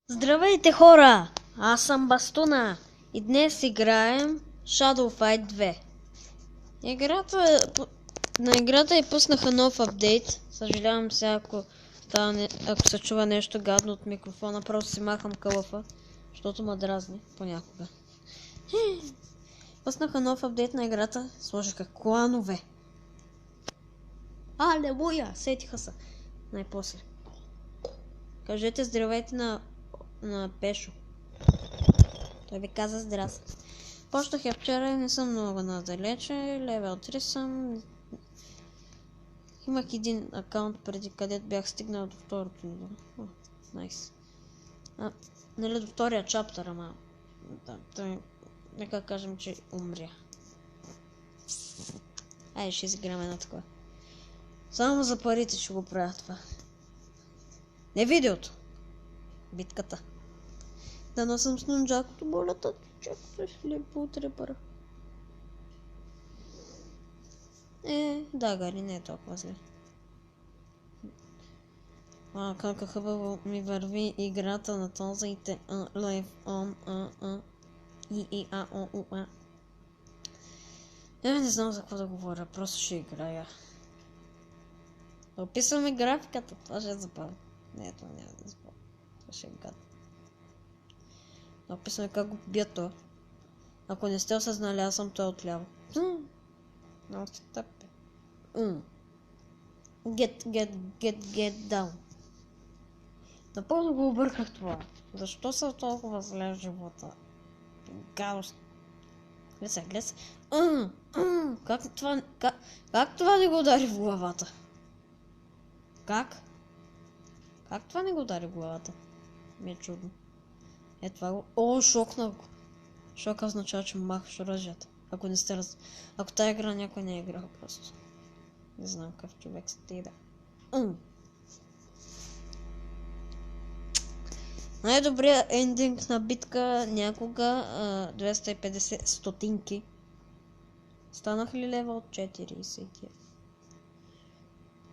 Здравейте хора! Аз съм Бастуна и днес играем Shadow Fight 2. На играта пуснаха нов апдейт. Съжалявам се, ако се чува нещо гадно от микрофона, просто си махам кълъфа, защото ме дразни понякога. Пуснаха нов апдейт на играта, сложиха кланове. Алелуя! Сетиха се. Най-после. Кажете здравейте на Пешо. Той ви каза здрасти. Почнах я вчера и не съм много надалече. Левел 3 съм. Имах един акаунт преди, където бях стигнал до второто ниво. Найс. Нали до втория чаптър, ама. Да, нека кажем, че умря. Айде, ще изиграме на такова. Само за парите ще го правя това. Не видеото. Битката. Да носам с нунджакото, болята, чакайте слепо утре пара. Да, Гари, не е толкова зле. Как хубаво ми върви играта на този Live on не знам за какво да говоря, просто ще играя. Описваме графиката, това ще е забавно. Не, това няма да е забавно. Това ще е гадно. Описваме как го бия то. Ако не сте осъзнали, аз съм той отляво. Много се тъпе. Get down. Напълно го обърках това. Защо съм толкова зле в живота? Гадост. Гледай се. Как това не го удари в главата? Как това не го удари в главата? Ми е чудно. Това го... шокнах го. Шока означава, че махаш оръжията. Ако тази игра някой не е играл просто. Не знам какъв човек сте да. Най-добрият ендинг на битка някога 250 стотинки. Станах ли левел 40?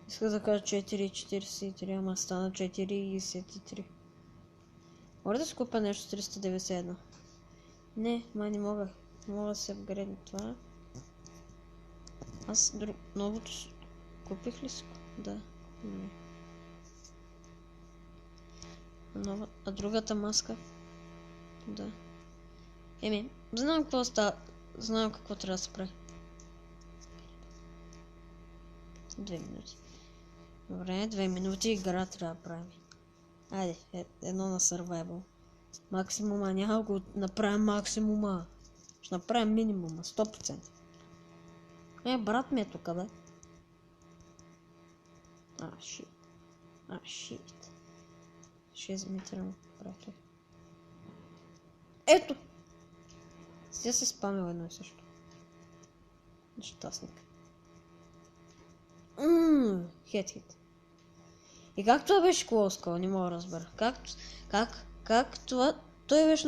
Исках да кажа 4,43, ама стана 4,53. Мога да си купя нещо 391. Не, не мога. Не мога да се апгрейдна това. Аз новото купих ли си? Да. Нова. А другата маска? Да. Знам какво става. Знам какво трябва да се прави. 2 минути. Добре, 2 минути игра трябва да правим. Айде, едно на survival. Максимума, няма го направим максимума. Ще направим минимума, 100%. Брат ми е тук, бе. Shit. 6 метра му брат. Ето! Сега се спамил едно и също. Нещастник. Хет. И как това беше клоускал? Не мога да разбера. Как това? Той беше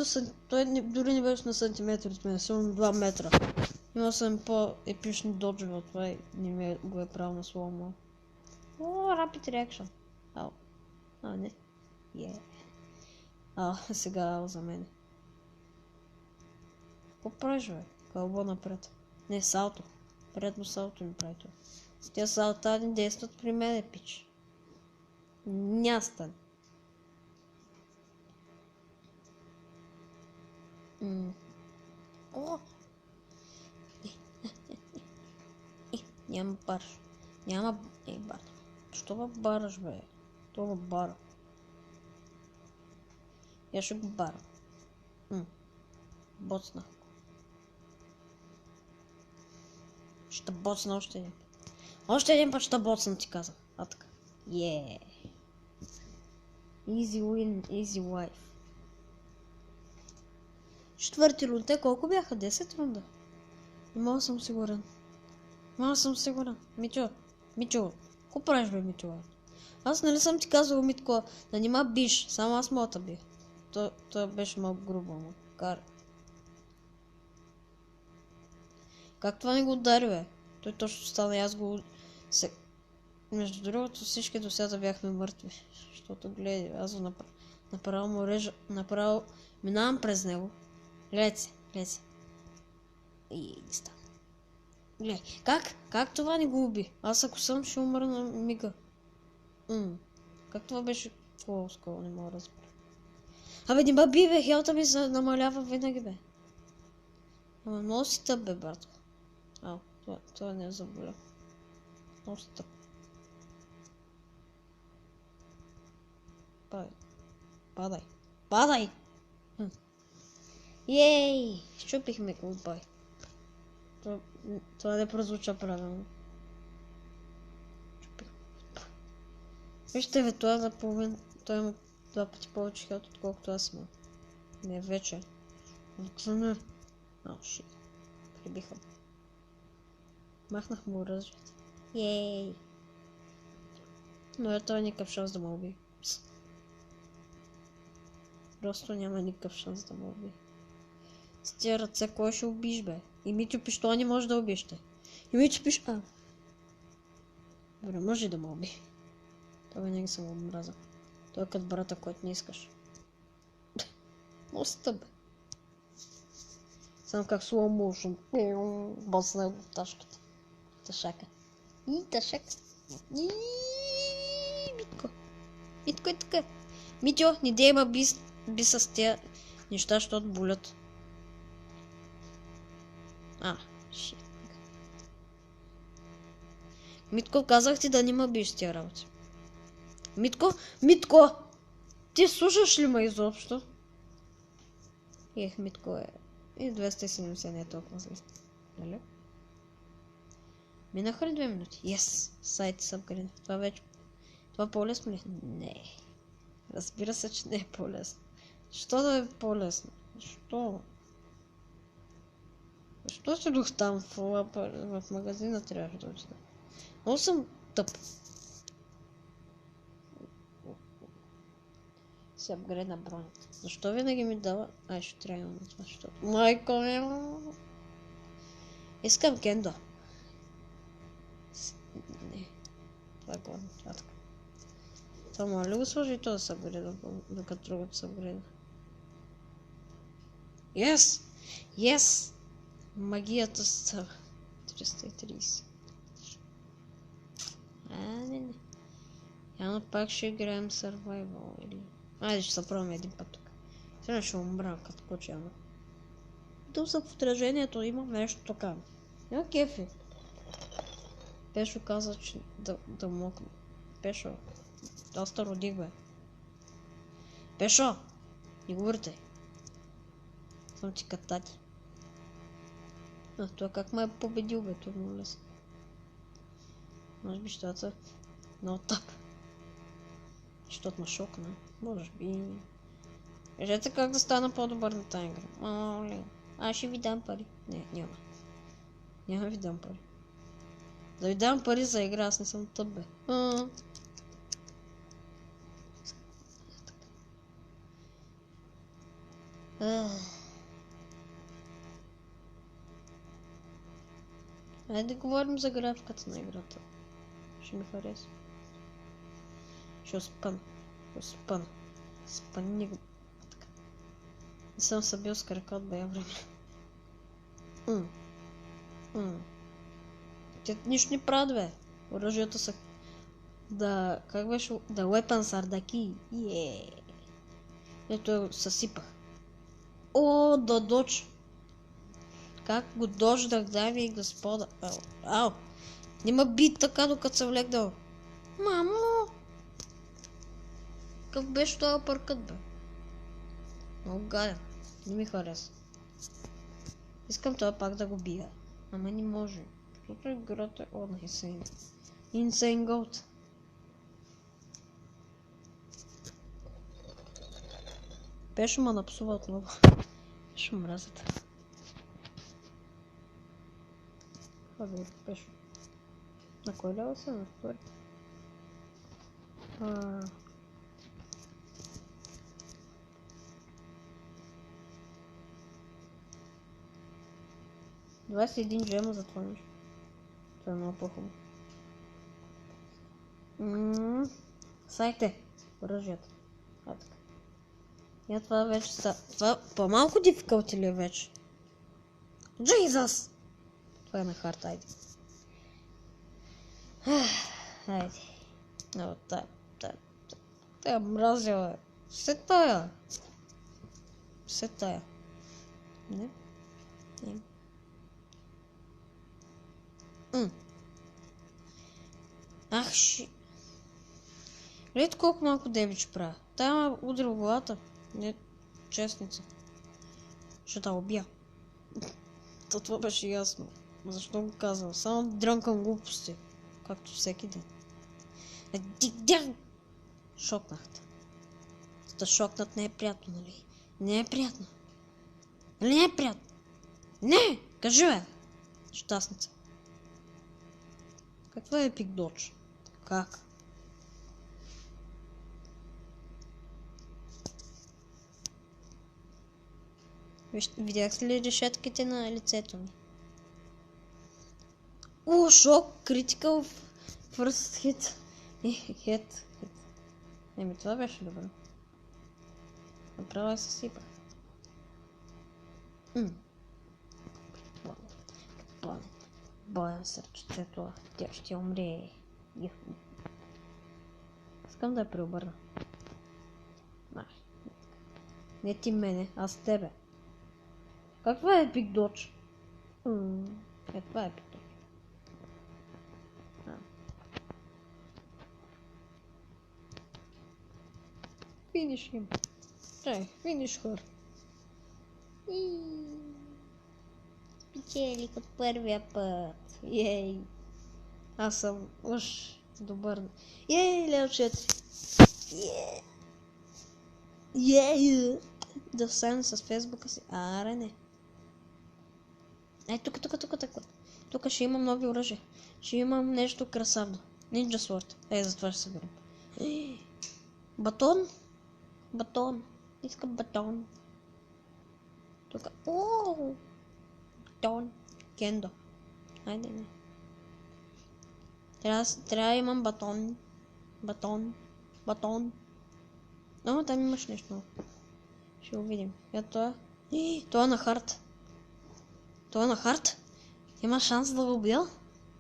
дори не беше на сантиметри от мен, само 2 метра. Имал съм по-епични доджове от това и не го е правил на слоумо. Rapid reaction. Не. Сега за мен. Какво правиш, бе? Кълбо напред. Не, салто. Предно салто ми прави това. Тя салта не действат при мен, пич. Нястан. Няма бараш. Бар. Що ме бараш, бе? То ме бара. Я ще го бара. Боцна. Ще боцна още един. Още един път ще боцна, ти казах. Така. Easy win, easy life. Четвърти рунда, колко бяха? 10 рунда? Не мога съм сигурен. Мичо, какво правиш, бе, Мичо? Аз нали съм ти казал, Митко, да нима биш, само аз мога да бия. Това беше малко грубо, но кара. Как това не го удари, бе? Той точно стана и аз го... Между другото всички до сега бяхме мъртви. Защото гледай, аз го Направо му режа, направо минавам през него. Гледайте се, гледайте се. И не стана. Гледай, как това не го уби? Аз ако съм, ще умра на мига. Как това беше по-скоро, не мога да разбера. Абе, не ма би, бе, хелта ми се намалява винаги, бе. Ама много си тъп, бе, братко. Ау, това не е заболя. Много си тъп. Падай. Падай! Ей! Щупихме голбай. Това не прозвуча правилно. Вижте, бе, това за половин... Той има 2 пъти повече хелт, отколкото аз имам. Не, вече. Отклъна. Ау, шит. Прибихам. Махнах му оръжието. Ей! Но той никакъв шанс да ме уби. Просто няма никакъв шанс да ме уби. С тия ръце кой ще убиш, бе? И Митю пиштола не може да убище. И Митю пиштола... Добре, може да ме уби. Това винаги съм обмраза. Той е като брата, който не искаш. Много стъб, бе. Само как slow motion. Басна го в ташката. Ташака. И ташака. И Митко. Митко е така. Митю, не дей ма би с тия неща, защото болят. Шит. Митко, казах ти да не ма биш с тия работи. Митко! Ти слушаш ли ме изобщо? Митко е... И 270 не е толкова зле. Нали? Минаха ли 2 минути? Yes! Сайт са апгрейден. Това вече... Това по-лесно ли? Не. Разбира се, че не е по-лесно. Защо да е по-лесно? Защо? Защо си дух там в магазина трябваше да отида? Много съм тъп. Си апгрейдна бронята. Защо винаги ми дава... Ще трябва на това, защото... Майко ми... Искам кендо. Не. Това е гладно. Това така. Това може ли го сложи и то да се апгрейда, докато другото се апгрейда? Yes! Yes! Магията става. 330. Не. Явно пак ще играем Survival или... Айде ще се пробваме един път тук. Сега ще умра като куча. Тук са в отражението има нещо така. Няма кефи. Пешо каза, че да мокна. Пешо. Доста родих, бе. Пешо! Не говорите. Съм ти катати. Това как ме е победил, бе, това много лесно. Може би щата много тъп. Защото ме шокна. Може би... Кажете как да стана по-добър на тази игра. Аз ще ви дам пари. Не, няма. Няма ви дам пари. Да ви дам пари за игра, аз не съм тъп, бе. Айде да говорим за графиката на играта. Ще ми хареса. Ще спъна. Спъни го. Не съм се бил с крака от бая време. Те нищо не правят, бе. Оръжията са... Да... Как беше? The weapons are the key. Ето съсипах. Да додж. Как го дождах, дами и господа. Ау. Нима би така, докато се влегнал. Мамо! Как беше това паркът, бе? Много гаден. Не ми хареса. Искам това пак да го бия. Ама не може. Защото играта е insane. Insane goat. Пешо ма напсува отново. Пешо мразят. Абе, Пешо. На кой лева се? На втори? 21 джема за това нещо. Това е много по-хубаво. Сайте оръжията. Така. Я това вече са... Това по-малко difficulty ли е вече? Jesus! Това е на хард, айде. Айде. Но, тая мразила е. Все тая. Не? Не. Ах, Гледайте колко малко демидж правя. Тая ма удря в главата. Не, честница. Ще та убия. Това беше ясно. Защо го казвам? Само дрънкам глупости. Както всеки ден. Шокнахте. Да шокнат не е приятно, нали? Не е приятно. Нали не е приятно? Не! Кажи бе! Щастница. Какво е Epic Dodge? Как? Видяхте ли решетките на лицето ми? О, шок! Critical first hit. Hit. Еми, това беше добро. Направо се сипа. Боя се, че тя ще умре. Искам да я преобърна. Не ти мене, аз тебе. Каква е Epic Dodge? Това е Epic Dodge. Финиш им. Финиш хор. Спечелих от първия път. Ей. Аз съм уж добър. Ей, лео 4. Ей. Да стане с фейсбука си. Аре не. Ей, тук. Тук ще имам нови оръжия. Ще имам нещо красавно. Ninja Sword. Ей, затова ще съберем. Батон. Искам батон. Тук. Ооо. Батон. Кендо. Айде не. Трябва да имам батон. Но там имаш нещо. Ще го видим. Това е на хард. Това е на хард. Има шанс да го убия.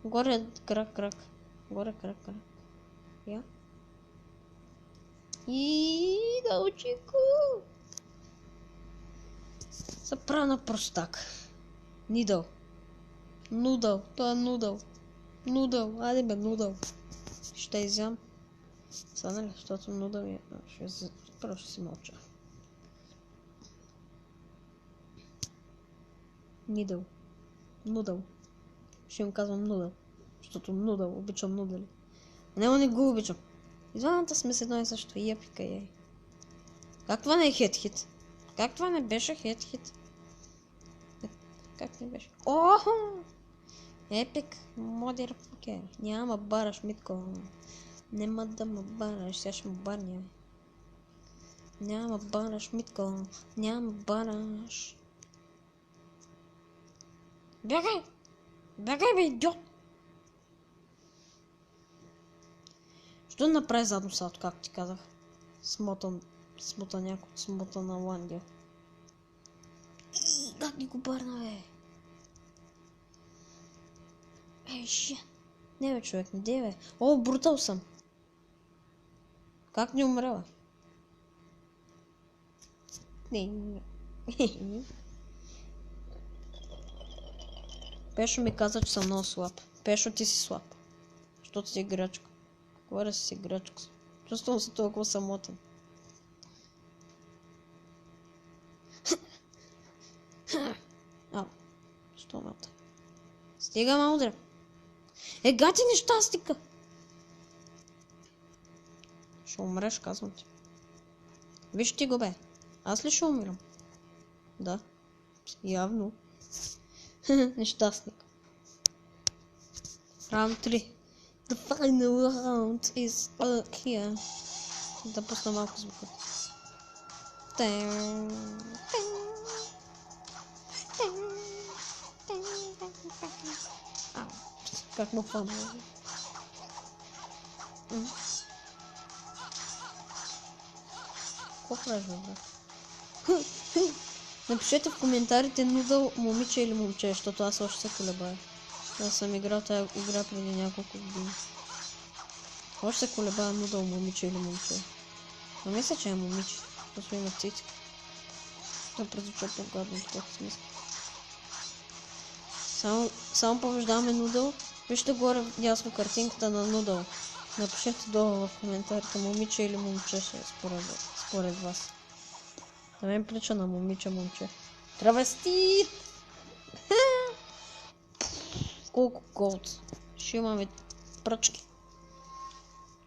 Горе крак. Горе крак. Я. И дълчико. Съпрана простак. Нидъл. Нудъл. Това е нудъл. Айде бе, нудъл. Ще изям. Сега ли? Защото нудъл е... Първо ще си мълча. Нудъл. Ще им казвам нудъл. Защото нудъл. Обичам нудъли. Него не го обичам. И двамата сме с едно и също. Епика е. Как това не е хет-хит? Как това не беше хет-хит? Как не беше? Охо! Епик, модерфукер. Няма бараш, Митко. Нема да ме бараш, сега ще ме барня. Няма бараш, Митко. Няма бараш. Бягай! Бягай, бе, идиот! Що направи задно салто, както ти казах? Смотана Ландия. Как ни го бърна, бе? Не бе, човек, не дей, бе. О, брутал съм. Как не умрела? Не. Пешо ми каза, че съм много слаб. Пешо, ти си слаб. Защото си играчка. Говоря си играчка. Чувствам се толкова самотен. Що мата? Стига, малдре. Гати нещастика! Ще умреш, казвам ти. Виж ти го, бе. Аз ли ще умирам? Да. Явно. Нещастник. Раунд 3. The final round is here. Да пусна малко звука. Как му фана? Какво правиш, бе? Напишете в коментарите нудъл момиче или момче, защото аз още се колебая. Аз съм играл тази игра преди няколко години. Още се колебая нудъл момиче или момче. Но мисля, че е момиче, защото има цици. Да прозвуча по-гадно в този смисъл. Само побеждаваме нудъл. Вижте горе дясно картинката на нудъл. Напишете долу в коментарите момиче или момче според вас. Да мен прилича на момиче. Травестит! Колко голд. Ще имаме пръчки.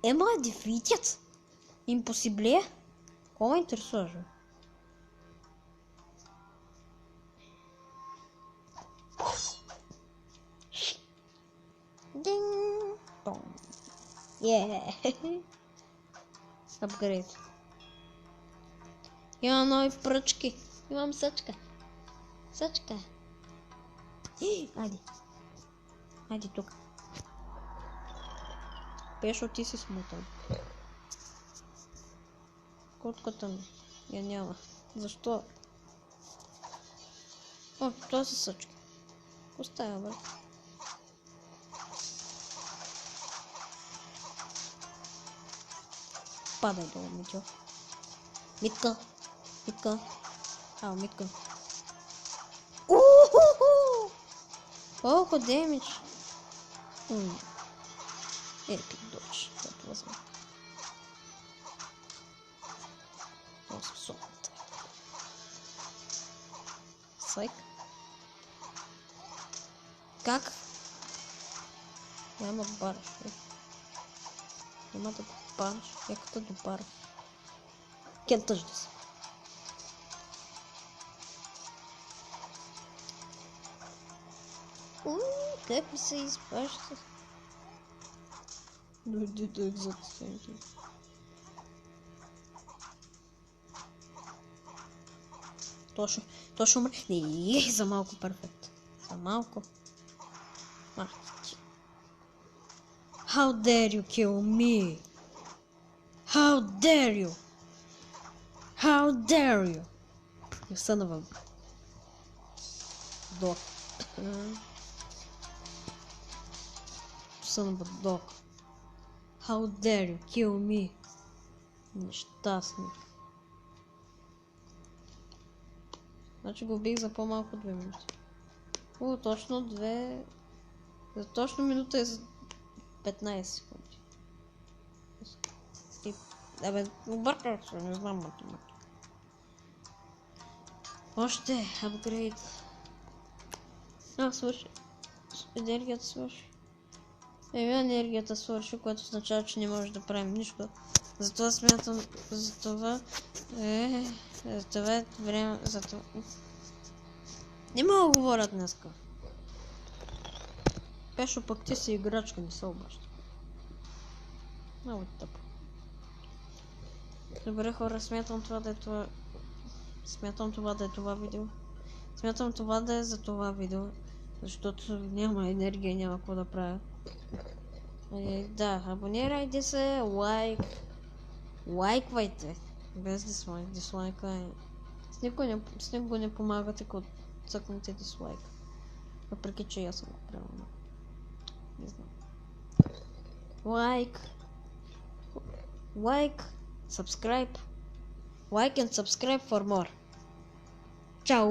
Ема е дефитят. Импосибле? Кого ме интересуваш, бе? Динг! Пом. Апгрейд. Имам нови пръчки. Имам съчка. Айде тук. Пешо, ти си смутен. Котката ми я няма. Защо? О, това са съчки. Оставя, бе. Падай долу, Митьо. Митка. Митка. Колко демидж. Епик додж. Това възможно. Сайк. Как? Няма да бараш. Няма да го бараш. Яката да бараш. Can't touch this. Как ми се изпаща? Дойди до екзотите. Точно умре. Не, за малко перфект. За малко. How dare you kill me? How dare you? How dare you? You son of a dog. Son of a dog. How dare you kill me? Нещастник. Значи го убих за по-малко 2 минути. Точно 2... За точно минута е за 15 секунди. Обърках се, не знам математика. Още апгрейд. Свърши. Енергията свърши. Енергията свърши, което означава, че не може да правим нищо. Затова смятам, за това е време, не мога да говоря днеска. Пешо, пък ти си играчка, не се обаща. Много тъпо. Добре, хора, смятам това да е това видео. Смятам това да е за това видео, защото няма енергия и няма какво да правя. Да, абонирайте се, лайквайте. Без дислайк. Дислайка е... С никого не помагате, като цъкнете дислайк. Въпреки, че аз съм го правил. Не знам. Like, subscribe. Like and subscribe for more. Ciao!